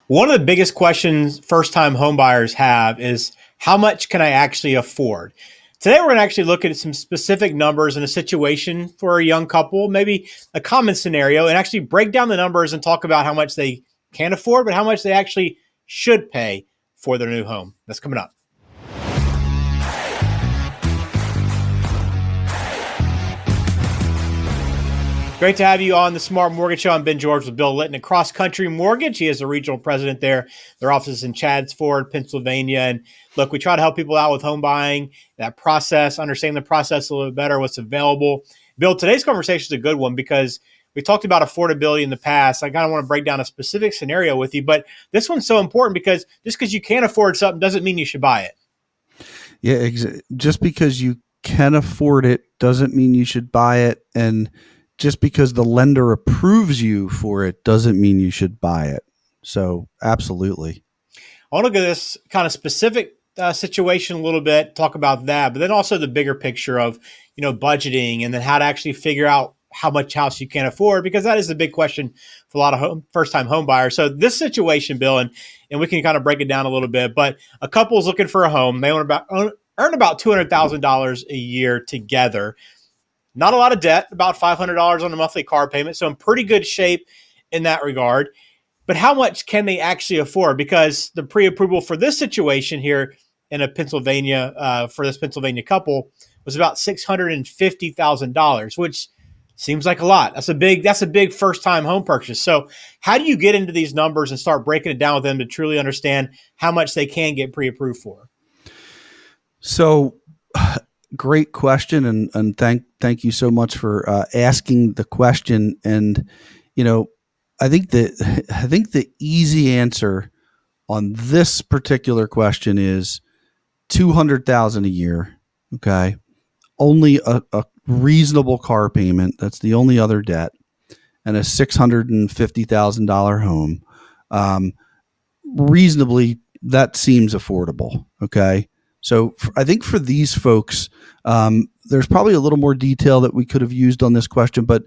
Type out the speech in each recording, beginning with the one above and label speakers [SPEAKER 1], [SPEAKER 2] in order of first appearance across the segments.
[SPEAKER 1] One of the biggest questions first-time homebuyers have is how much can I actually afford? Today, we're going to actually look at some specific numbers in a situation for a young couple, maybe a common scenario, and actually break down the numbers and talk about how much they can afford, but how much they actually should pay for their new home. That's coming up. Great to have you on the Smart Mortgage Show. I'm Ben George with Bill Litton at Cross Country Mortgage. He is the regional president there. Their office is in Chaddsford, Pennsylvania. And look, we try to help people out with home buying, that process, understand the process a little bit better, what's available. Bill, today's conversation is a good one because we talked about affordability in the past. I kind of want to break down a specific scenario with you, but this one's so important because just because you can't afford something doesn't mean you should buy it.
[SPEAKER 2] Yeah, just because you can afford it doesn't mean you should buy it. And just because the lender approves you for it doesn't mean you should buy it. So absolutely.
[SPEAKER 1] I want to go to this kind of specific situation a little bit, talk about that, but then also the bigger picture of, budgeting and then how to actually figure out how much house you can afford, because that is the big question for a lot of first-time home buyers. So this situation, Bill, and we can kind of break it down a little bit, but a couple is looking for a home. They earn about $200,000 a year together. Not a lot of debt, about $500 on a monthly car payment. So in pretty good shape in that regard. But how much can they actually afford? Because the pre-approval for this situation here in a Pennsylvania, for this Pennsylvania couple, was about $650,000, which seems like a lot. That's a big first-time home purchase. So how do you get into these numbers and start breaking it down with them to truly understand how much they can get pre-approved for?
[SPEAKER 2] So great question. And thank you so much for asking the question. And, I think the easy answer on this particular question is 200,000 a year. Okay. Only a reasonable car payment. That's the only other debt, and a $650,000 home. Reasonably, that seems affordable. Okay. So I think for these folks, there's probably a little more detail that we could have used on this question, but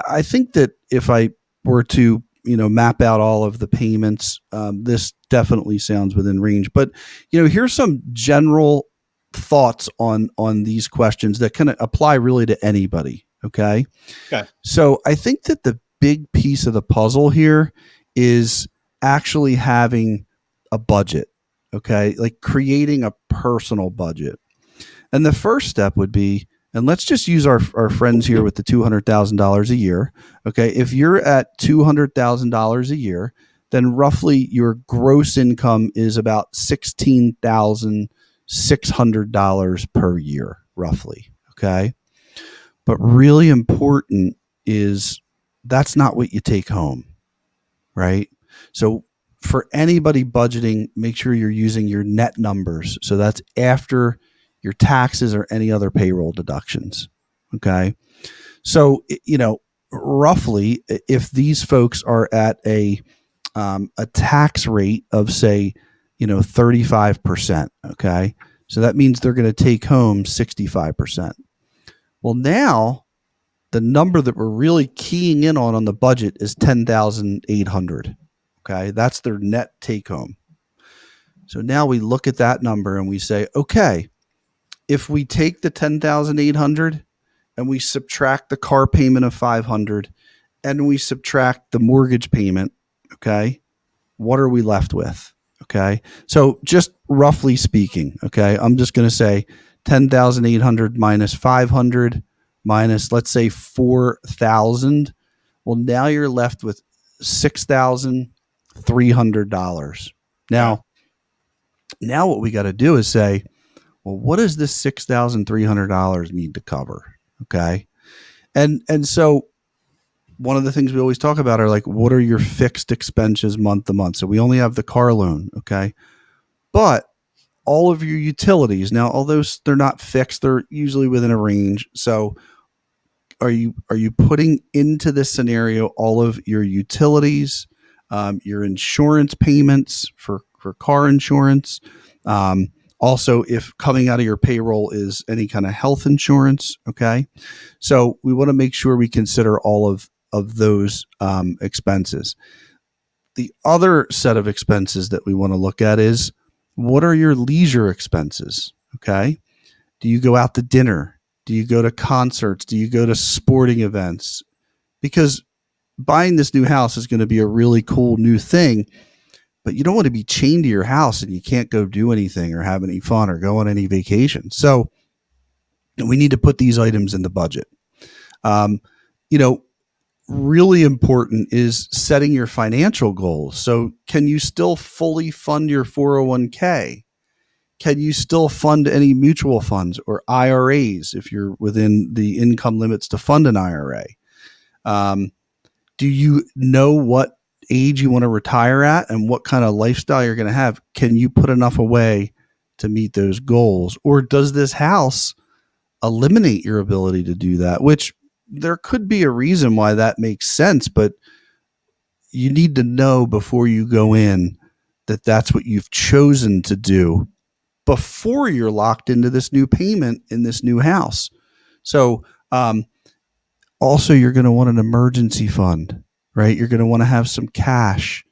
[SPEAKER 2] I think that if I were to, map out all of the payments, this definitely sounds within range. But, here's some general thoughts on these questions that can apply really to anybody. Okay.
[SPEAKER 1] Okay.
[SPEAKER 2] So I think that the big piece of the puzzle here is actually having a budget. Okay. Like creating a personal budget. And the first step would be, and let's just use our friends here with the $200,000 a year. Okay. If you're at $200,000 a year, then roughly your gross income is about $16,600 per year, roughly. Okay. But really important is that's not what you take home, right? So for anybody budgeting, make sure you're using your net numbers. So that's after your taxes or any other payroll deductions. Okay. So, roughly, if these folks are at a tax rate of, say, 35%. Okay. So that means they're going to take home 65%. Well, now the number that we're really keying in on the budget is 10,800. Okay. That's their net take home. So now we look at that number and we say, okay, if we take the 10,800 and we subtract the car payment of 500 and we subtract the mortgage payment, okay, what are we left with? Okay. So just roughly speaking, okay, I'm just going to say 10,800 minus 500 minus, let's say, 4,000. Well, now you're left with $6,300. Now what we got to do is say, well, what does this $6,300 need to cover? Okay. And so one of the things we always talk about are like, what are your fixed expenses month to month? So we only have the car loan. Okay. But all of your utilities now, although they're not fixed, they're usually within a range. So are you putting into this scenario all of your utilities, your insurance payments for car insurance, also, if coming out of your payroll is any kind of health insurance, okay? So we want to make sure we consider all of those expenses. the other set of expenses that we want to look at is, what are your leisure expenses? Okay. Do you go out to dinner? Do you go to concerts? Do you go to sporting events? Because buying this new house is going to be a really cool new thing, but you don't want to be chained to your house and you can't go do anything or have any fun or go on any vacation. So we need to put these items in the budget. Um, you know, really important is setting your financial goals. So can you still fully fund your 401k? Can you still fund any mutual funds or IRAs if you're within the income limits to fund an IRA? Do you know what age you want to retire at and what kind of lifestyle you're going to have? Can you put enough away to meet those goals? Or does this house eliminate your ability to do that? Which there could be a reason why that makes sense, but you need to know before you go in that that's what you've chosen to do before you're locked into this new payment in this new house. So, also, you're going to want an emergency fund, right? You're going to want to have some cash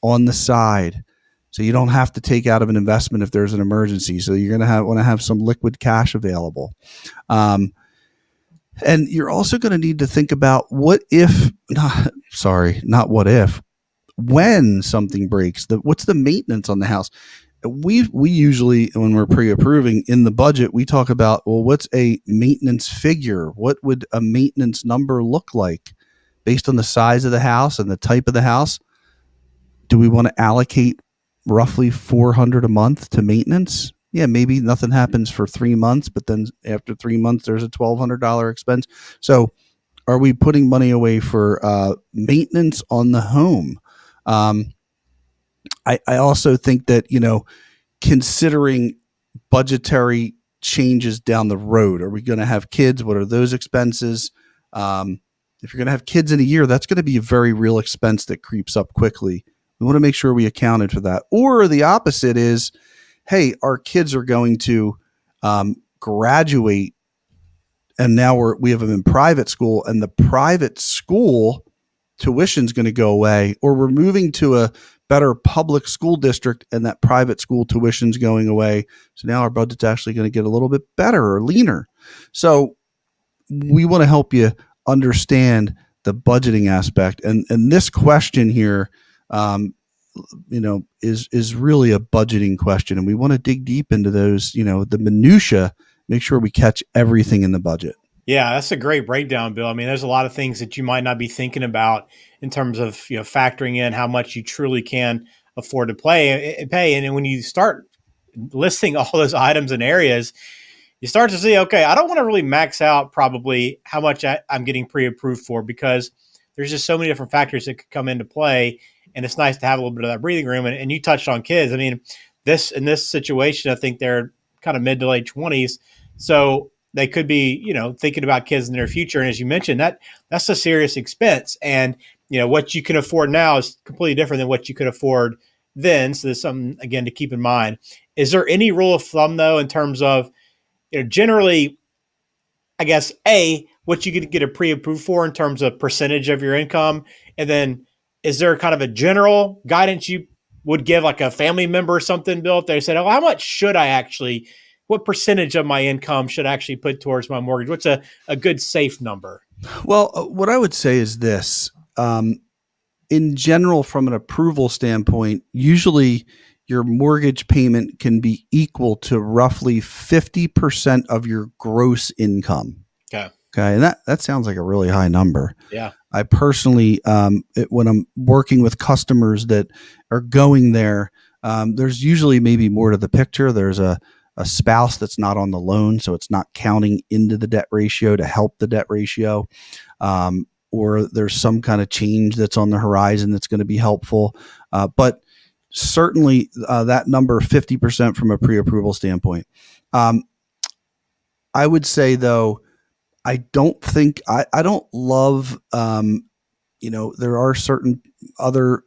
[SPEAKER 2] on the side so you don't have to take out of an investment if there's an emergency. So you're going to want to have some liquid cash available. And you're also going to need to think about what if, not what if, when something breaks, what's the maintenance on the house? We usually, when we're pre-approving in the budget, we talk about, well, what's a maintenance figure? What would a maintenance number look like based on the size of the house and the type of the house? Do we want to allocate roughly $400 a month to maintenance? Yeah, maybe nothing happens for 3 months, but then after 3 months, there's a $1,200 expense. So are we putting money away for maintenance on the home? I also think that, considering budgetary changes down the road, are we going to have kids? What are those expenses? If you're going to have kids in a year, that's going to be a very real expense that creeps up quickly. We want to make sure we accounted for that. Or the opposite is, hey, our kids are going to graduate and now we have them in private school, and the private school tuition is going to go away, or we're moving to a better public school district and that private school tuition is going away. So now our budget's actually going to get a little bit better or leaner. So we want to help you understand the budgeting aspect. And this question here, is really a budgeting question. And we want to dig deep into those, the minutia, make sure we catch everything in the budget.
[SPEAKER 1] Yeah, that's a great breakdown, Bill. I mean, there's a lot of things that you might not be thinking about in terms of factoring in how much you truly can afford to pay. And then when you start listing all those items and areas, you start to see, okay, I don't want to really max out probably how much I'm getting pre-approved for, because there's just so many different factors that could come into play. And it's nice to have a little bit of that breathing room. And you touched on kids. I mean, in this situation, I think they're kind of mid to late 20s. So they could be, thinking about kids in their future. And as you mentioned, that's a serious expense. And, what you can afford now is completely different than what you could afford then. So there's something, again, to keep in mind. Is there any rule of thumb, though, in terms of, generally, I guess, what you could get a pre-approved for in terms of percentage of your income? And then is there kind of a general guidance you would give, like a family member or something, Bill, if they said, oh, how much should I actually, what percentage of my income should I actually put towards my mortgage? What's a good safe number?
[SPEAKER 2] Well, what I would say is this. In general, from an approval standpoint, usually your mortgage payment can be equal to roughly 50% of your gross income.
[SPEAKER 1] Okay.
[SPEAKER 2] And that sounds like a really high number.
[SPEAKER 1] Yeah.
[SPEAKER 2] I personally, when I'm working with customers that are going there, there's usually maybe more to the picture. There's a spouse that's not on the loan, so it's not counting into the debt ratio to help the debt ratio. Or there's some kind of change that's on the horizon that's going to be helpful. But certainly that number, 50% from a pre-approval standpoint. I would say, though, I don't think I don't love, there are certain other,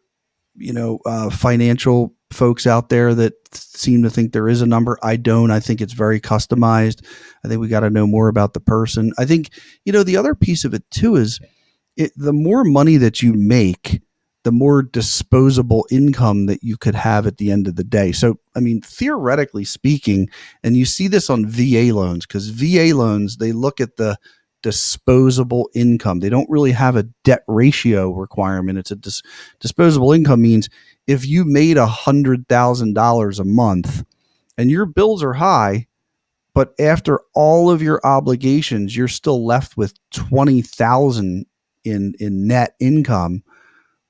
[SPEAKER 2] financial folks out there that seem to think there is a number. I don't. I think it's very customized. I think we got to know more about the person. I think, the other piece of it too is the more money that you make, the more disposable income that you could have at the end of the day. So, I mean, theoretically speaking, and you see this on VA loans, because VA loans, they look at the disposable income. They don't really have a debt ratio requirement. It's a disposable income means if you made $100,000 a month and your bills are high, but after all of your obligations, you're still left with 20,000 in net income.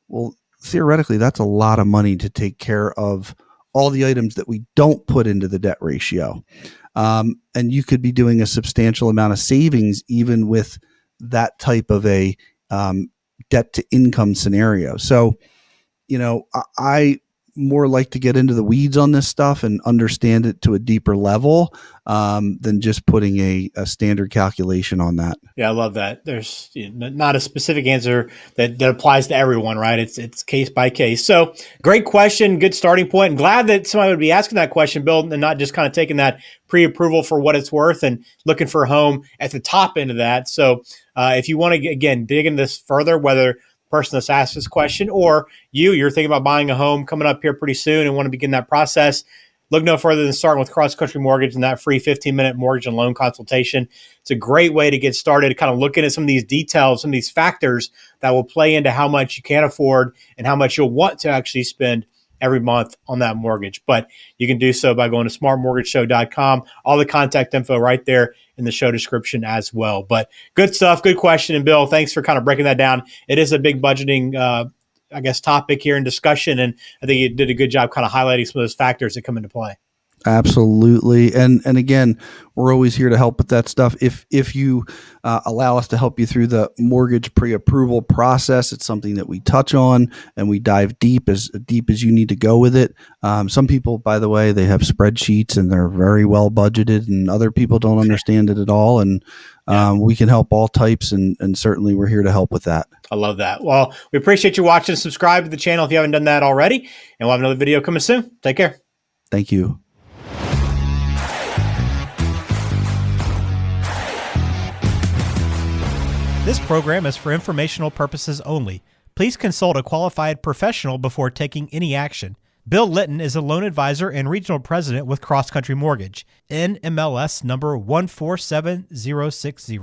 [SPEAKER 2] Well, theoretically, that's a lot of money to take care of all the items that we don't put into the debt ratio. And you could be doing a substantial amount of savings even with that type of a debt to income scenario. So, you know, I more like to get into the weeds on this stuff and understand it to a deeper level than just putting a standard calculation on that.
[SPEAKER 1] Yeah, I love that. There's not a specific answer that applies to everyone, right? It's case by case. So great question, good starting point. And glad that somebody would be asking that question, Bill, and not just kind of taking that pre-approval for what it's worth and looking for a home at the top end of that. So if you want to, again, dig into this further, whether person that's asked this question or you're thinking about buying a home coming up here pretty soon and want to begin that process, look no further than starting with Cross Country Mortgage and that free 15-minute mortgage and loan consultation. It's a great way to get started, kind of looking at some of these details, some of these factors that will play into how much you can afford and how much you'll want to actually spend every month on that mortgage. But you can do so by going to smartmortgageshow.com. All the contact info right there in the show description as well. But good stuff, good question. And Bill, thanks for kind of breaking that down. It is a big budgeting topic here in discussion. And I think you did a good job kind of highlighting some of those factors that come into play.
[SPEAKER 2] Absolutely. And again, we're always here to help with that stuff. If you allow us to help you through the mortgage pre-approval process, it's something that we touch on and we dive deep as you need to go with it. Some people, by the way, they have spreadsheets and they're very well budgeted, and other people don't understand it at all. And we can help all types, and certainly we're here to help with that.
[SPEAKER 1] I love that. Well, we appreciate you watching. Subscribe to the channel if you haven't done that already, and we'll have another video coming soon. Take care.
[SPEAKER 2] Thank you.
[SPEAKER 3] This program is for informational purposes only. Please consult a qualified professional before taking any action. Bill Litton is a loan advisor and regional president with Cross Country Mortgage, NMLS number 147060.